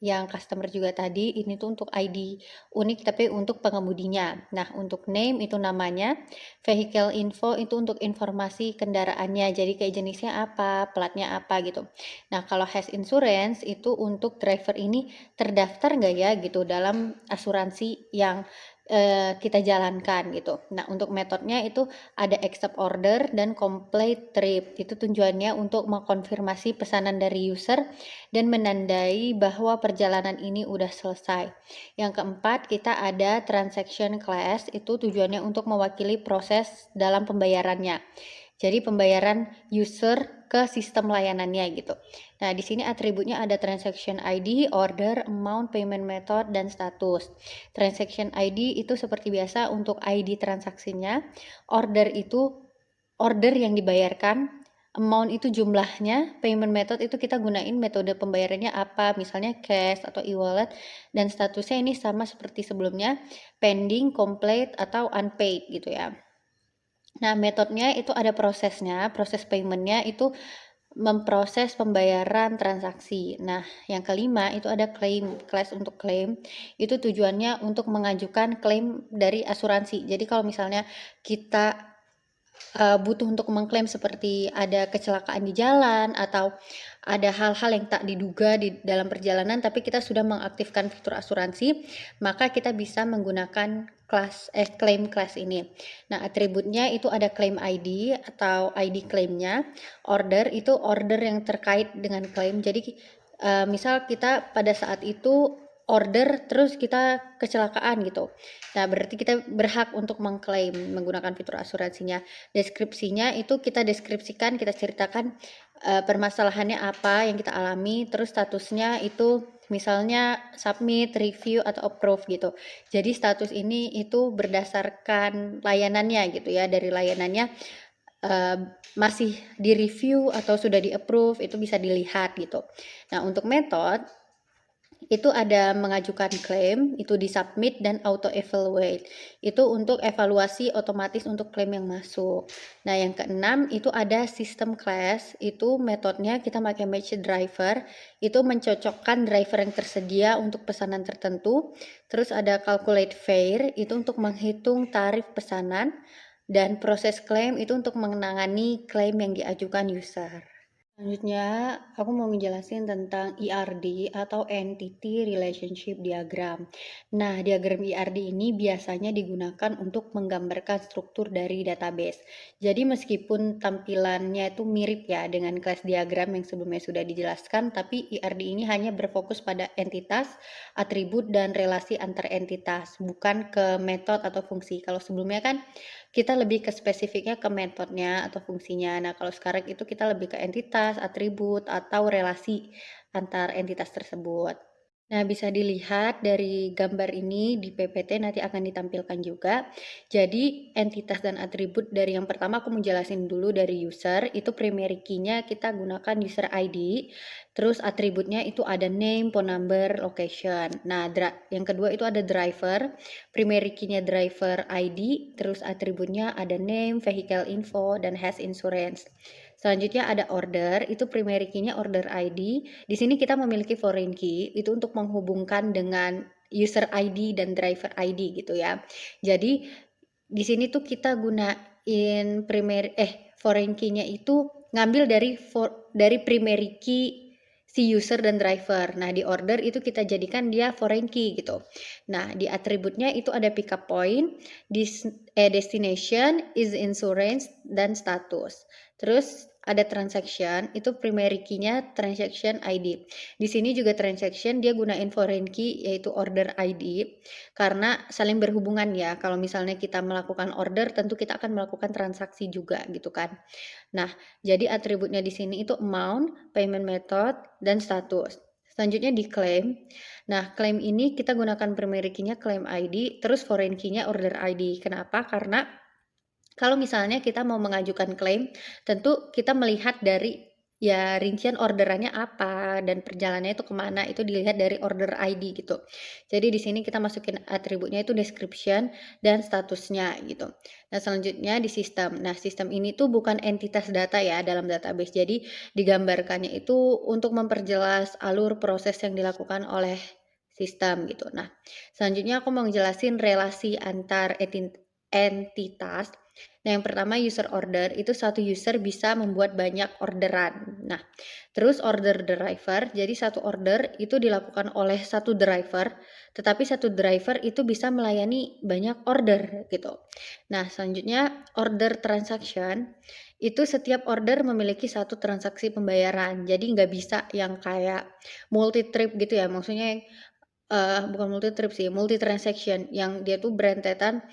yang customer juga tadi, ini tuh untuk ID unik tapi untuk pengemudinya. Nah, untuk name itu namanya, vehicle info itu untuk informasi kendaraannya, jadi kayak jenisnya apa, platnya apa gitu. Nah, kalau has insurance itu untuk driver ini terdaftar nggak ya gitu dalam asuransi yang kita jalankan gitu. Nah, untuk metodenya itu ada accept order dan complete trip. Itu tujuannya untuk mengkonfirmasi pesanan dari user dan menandai bahwa perjalanan ini udah selesai. Yang keempat, kita ada transaction class, itu tujuannya untuk mewakili proses dalam pembayarannya. Jadi pembayaran user ke sistem layanannya gitu. Nah, di sini atributnya ada transaction ID, order, amount, payment method, dan status. Transaction ID itu seperti biasa untuk ID transaksinya, order itu order yang dibayarkan, amount itu jumlahnya, payment method itu kita gunain metode pembayarannya apa, misalnya cash atau e-wallet, dan statusnya ini sama seperti sebelumnya, pending, complete, atau unpaid gitu ya. Nah, metodenya itu ada prosesnya, proses paymentnya itu memproses pembayaran transaksi. Nah, yang kelima itu ada claim, class untuk claim, itu tujuannya untuk mengajukan klaim dari asuransi. Jadi kalau misalnya kita butuh untuk mengklaim seperti ada kecelakaan di jalan atau ada hal-hal yang tak diduga di dalam perjalanan tapi kita sudah mengaktifkan fitur asuransi, maka kita bisa menggunakan claim class ini. Nah, atributnya itu ada claim ID atau ID claimnya, order itu order yang terkait dengan claim. Jadi misal kita pada saat itu order terus kita kecelakaan gitu. Nah, berarti kita berhak untuk mengklaim menggunakan fitur asuransinya. Deskripsinya itu kita deskripsikan, kita ceritakan permasalahannya apa yang kita alami, terus statusnya itu misalnya submit, review, atau approve gitu. Jadi status ini itu berdasarkan layanannya gitu ya, dari layanannya masih di review atau sudah di approve, itu bisa dilihat gitu. Nah, untuk metode itu ada mengajukan klaim, itu di-submit dan auto-evaluate. Itu untuk evaluasi otomatis untuk klaim yang masuk. Nah, yang keenam itu ada system class, itu metodenya kita pakai match driver, itu mencocokkan driver yang tersedia untuk pesanan tertentu. Terus ada calculate fare, itu untuk menghitung tarif pesanan, dan proses klaim itu untuk menangani klaim yang diajukan user. Selanjutnya, aku mau ngejelasin tentang ERD atau Entity Relationship Diagram. Nah, diagram ERD ini biasanya digunakan untuk menggambarkan struktur dari database. Jadi meskipun tampilannya itu mirip ya dengan kelas diagram yang sebelumnya sudah dijelaskan, tapi ERD ini hanya berfokus pada entitas, atribut, dan relasi antar entitas, bukan ke metode atau fungsi. Kalau sebelumnya kan kita lebih ke spesifiknya ke metodenya atau fungsinya. Nah, kalau sekarang itu kita lebih ke entitas, atribut, atau relasi antar entitas tersebut. Nah, bisa dilihat dari gambar ini di PPT nanti akan ditampilkan juga. Jadi, entitas dan atribut dari yang pertama aku menjelasin dulu dari user, itu primary key-nya kita gunakan user ID, terus atributnya itu ada name, phone number, location. Nah, yang kedua itu ada driver, primary key-nya driver ID, terus atributnya ada name, vehicle info, dan has insurance. Selanjutnya ada order, itu primary key-nya order ID. Di sini kita memiliki foreign key, itu untuk menghubungkan dengan user ID dan driver ID gitu ya. Jadi di sini tuh kita gunain foreign key-nya itu ngambil dari primary key si user dan driver. Nah, di order itu kita jadikan dia foreign key gitu. Nah, di atributnya itu ada pickup point, destination, is insurance, dan status. Terus ada transaction, itu primary key-nya transaction ID. Di sini juga transaction dia gunain foreign key yaitu order ID karena saling berhubungan ya. Kalau misalnya kita melakukan order, tentu kita akan melakukan transaksi juga gitu kan. Nah, jadi atributnya di sini itu amount, payment method, dan status. Selanjutnya di claim. Nah, claim ini kita gunakan primary key-nya claim ID, terus foreign key-nya order ID. Kenapa? Karena kalau misalnya kita mau mengajukan klaim, tentu kita melihat dari ya rincian orderannya apa dan perjalanannya itu kemana itu dilihat dari order ID gitu. Jadi di sini kita masukin atributnya itu description dan statusnya gitu. Nah selanjutnya di sistem. Nah sistem ini tuh bukan entitas data ya dalam database. Jadi digambarkannya itu untuk memperjelas alur proses yang dilakukan oleh sistem gitu. Nah selanjutnya aku mau ngejelasin relasi antar entitas. Nah, yang pertama user order, itu satu user bisa membuat banyak orderan. Nah, terus order driver, jadi satu order itu dilakukan oleh satu driver, tetapi satu driver itu bisa melayani banyak order gitu. Nah, selanjutnya order transaction, itu setiap order memiliki satu transaksi pembayaran. Jadi nggak bisa yang kayak multi trip gitu ya, maksudnya bukan multi trip sih, multi transaction yang dia tuh berentetan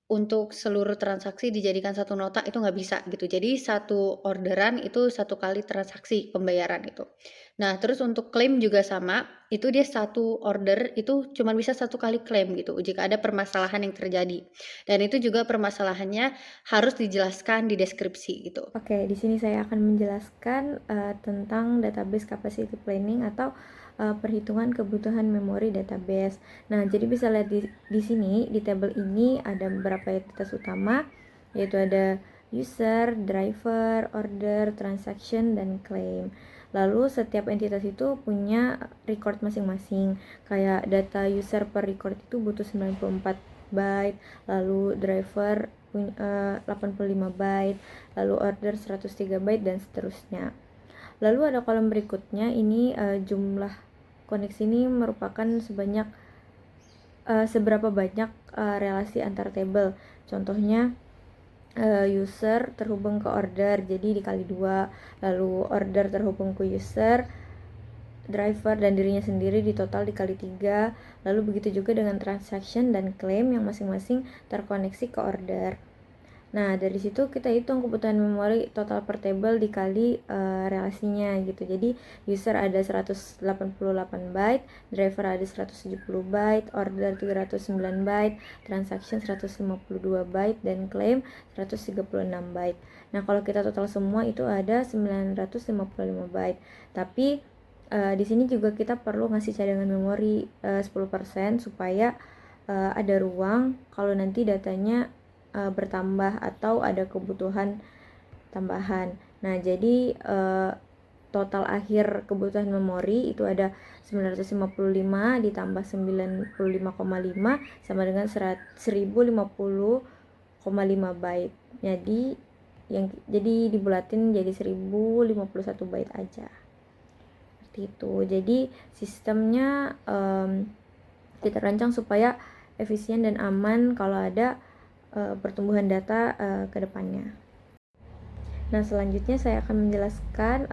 untuk seluruh transaksi dijadikan satu nota itu nggak bisa gitu. Jadi satu orderan itu satu kali transaksi pembayaran itu. Nah terus untuk klaim juga sama, itu dia satu order itu cuma bisa satu kali klaim gitu jika ada permasalahan yang terjadi. Dan itu juga permasalahannya harus dijelaskan di deskripsi gitu. Oke, di sini saya akan menjelaskan tentang database capacity planning atau perhitungan kebutuhan memori database. Nah, jadi bisa lihat di sini di tabel ini ada beberapa entitas utama, yaitu ada user, driver, order, transaction, dan claim. Lalu setiap entitas itu punya record masing-masing. Kayak data user per record itu butuh 94 byte, lalu driver 85 byte, lalu order 103 byte dan seterusnya. Lalu ada kolom berikutnya, ini jumlah koneksi ini merupakan seberapa banyak relasi antar table. Contohnya user terhubung ke order, jadi dikali 2, lalu order terhubung ke user, driver dan dirinya sendiri di total dikali 3, lalu begitu juga dengan transaction dan claim yang masing-masing terkoneksi ke order. Nah, dari situ kita hitung kebutuhan memori total per table dikali relasinya gitu. Jadi, user ada 188 byte, driver ada 170 byte, order 309 byte, transaction 152 byte, dan claim 136 byte. Nah, kalau kita total semua itu ada 955 byte. Tapi di sini juga kita perlu ngasih cadangan memori 10% supaya ada ruang kalau nanti datanya bertambah atau ada kebutuhan tambahan. Nah, jadi total akhir kebutuhan memori itu ada 955 ditambah 95,5 sama dengan 1050,5 byte. Jadi dibulatin jadi 1051 byte aja. Seperti itu. Jadi sistemnya kita rancang supaya efisien dan aman kalau ada pertumbuhan data ke depannya. Nah, selanjutnya saya akan menjelaskan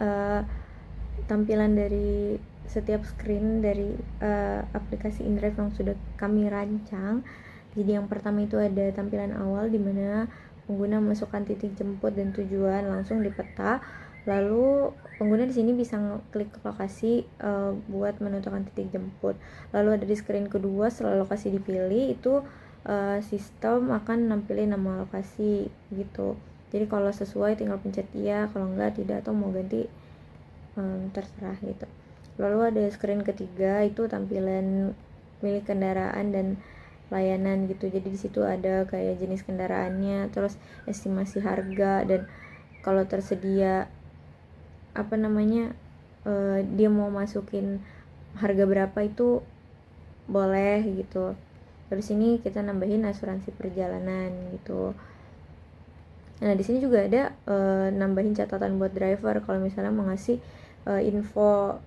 tampilan dari setiap screen dari aplikasi InDrive yang sudah kami rancang. Jadi yang pertama itu ada tampilan awal di mana pengguna memasukkan titik jemput dan tujuan langsung di peta. Lalu pengguna di sini bisa klik lokasi buat menentukan titik jemput. Lalu ada di screen kedua setelah lokasi dipilih itu sistem akan nampilin nama lokasi gitu. Jadi kalau sesuai tinggal pencet iya, kalau enggak tidak, atau mau ganti terserah gitu. Lalu ada screen ketiga itu tampilan milik kendaraan dan layanan gitu. Jadi di situ ada kayak jenis kendaraannya, terus estimasi harga, dan kalau tersedia dia mau masukin harga berapa itu boleh gitu. Terus ini kita nambahin asuransi perjalanan gitu. Nah, di sini juga ada nambahin catatan buat driver kalau misalnya mau ngasih info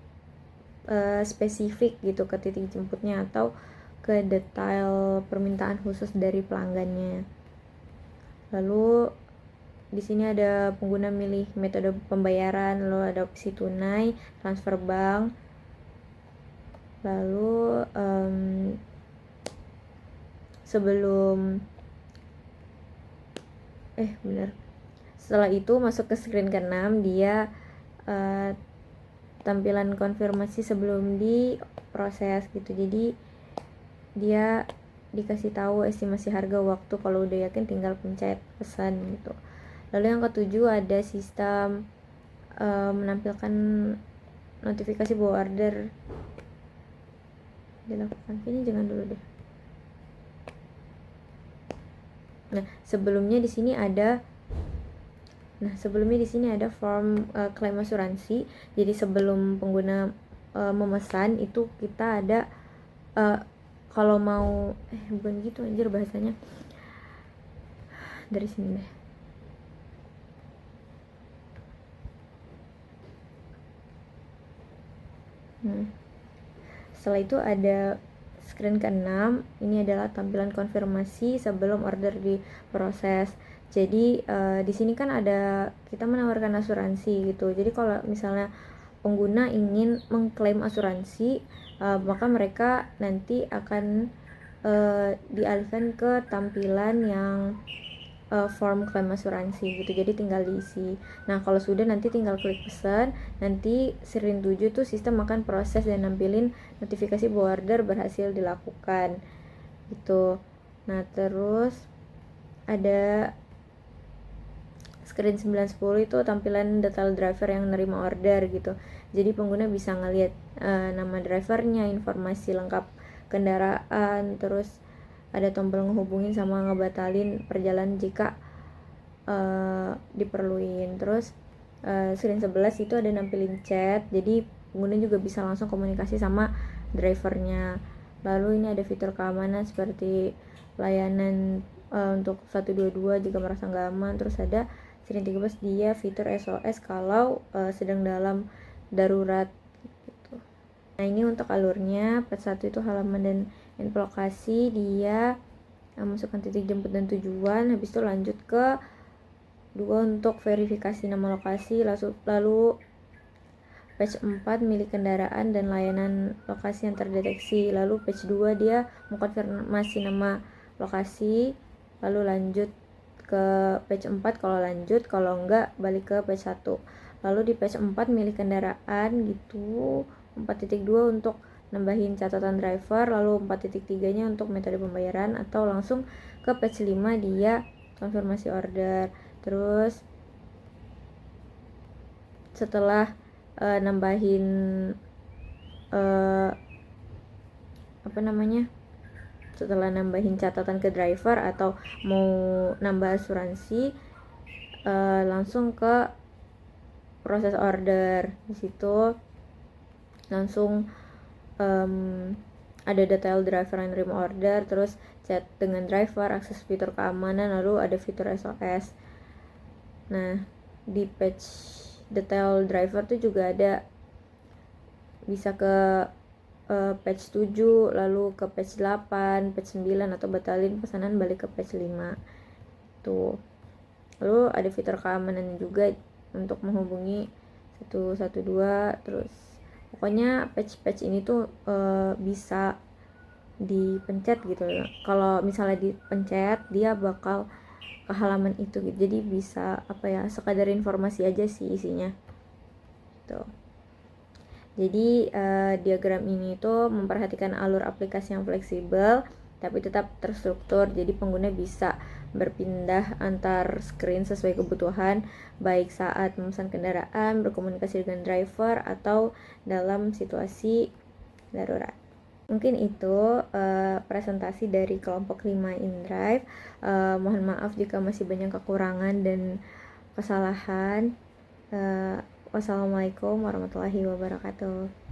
spesifik gitu ke titik jemputnya atau ke detail permintaan khusus dari pelanggannya. Lalu di sini ada pengguna milih metode pembayaran, lalu ada opsi tunai, transfer bank. Lalu setelah itu masuk ke screen ke-6, dia tampilan konfirmasi sebelum diproses gitu. Jadi dia dikasih tahu estimasi harga waktu, kalau udah yakin tinggal pencet pesan gitu. Lalu yang ketujuh ada sistem menampilkan notifikasi bahwa order dilakukan. Kayaknya jangan dulu deh. Nah, sebelumnya di sini ada form klaim asuransi. Jadi sebelum pengguna memesan itu kita ada kalau mau bukan gitu anjir bahasanya. Dari sini deh. Setelah itu ada screen ke-6. Ini adalah tampilan konfirmasi sebelum order diproses. Jadi di sini kan ada kita menawarkan asuransi gitu. Jadi kalau misalnya pengguna ingin mengklaim asuransi, maka mereka nanti akan dialihkan ke tampilan yang form klaim asuransi gitu, jadi tinggal diisi. Nah kalau sudah nanti tinggal klik pesan, nanti Sirin 7 tuh sistem akan proses dan nampilin notifikasi bahwa order berhasil dilakukan gitu. Nah terus ada screen 910 itu tampilan detail driver yang nerima order gitu, jadi pengguna bisa ngelihat nama drivernya, informasi lengkap kendaraan, terus ada tombol ngehubungin sama ngebatalin perjalanan jika diperluin. Terus screen 11 itu ada nampilin chat, jadi pengguna juga bisa langsung komunikasi sama drivernya. Lalu ini ada fitur keamanan seperti layanan untuk 122 jika merasa nggak aman. Terus ada screen 13 dia fitur SOS kalau sedang dalam darurat gitu. Nah ini untuk alurnya. Part 1 itu halaman dan info lokasi, dia masukkan titik jemput dan tujuan. Habis itu lanjut ke 2 untuk verifikasi nama lokasi, lalu page 4 milik kendaraan dan layanan lokasi yang terdeteksi. Lalu page 2 dia mengkonfirmasi nama lokasi, lalu lanjut ke page 4 kalau lanjut, kalau enggak balik ke page 1. Lalu di page 4 milik kendaraan gitu, 4.2 untuk nambahin catatan driver, lalu 4.3 nya untuk metode pembayaran, atau langsung ke page 5 dia konfirmasi order. Terus setelah nambahin setelah nambahin catatan ke driver atau mau nambah asuransi, langsung ke proses order. Di situ langsung ada detail driver yang nerima order, terus chat dengan driver, akses fitur keamanan, lalu ada fitur SOS. Nah di page detail driver tuh juga ada, bisa ke page 7, lalu ke page 8, page 9, atau batalin pesanan balik ke page 5 tuh. Lalu ada fitur keamanan juga untuk menghubungi 112. Terus pokoknya page-page ini tuh bisa dipencet gitu. Kalau misalnya dipencet dia bakal ke halaman itu gitu. Jadi bisa sekadar informasi aja sih isinya tuh. Jadi diagram ini tuh memperhatikan alur aplikasi yang fleksibel tapi tetap terstruktur. Jadi pengguna bisa berpindah antar screen sesuai kebutuhan, baik saat memesan kendaraan, berkomunikasi dengan driver, atau dalam situasi darurat. Mungkin itu presentasi dari kelompok 5 InDrive. Mohon maaf jika masih banyak kekurangan dan kesalahan. Wassalamualaikum warahmatullahi wabarakatuh.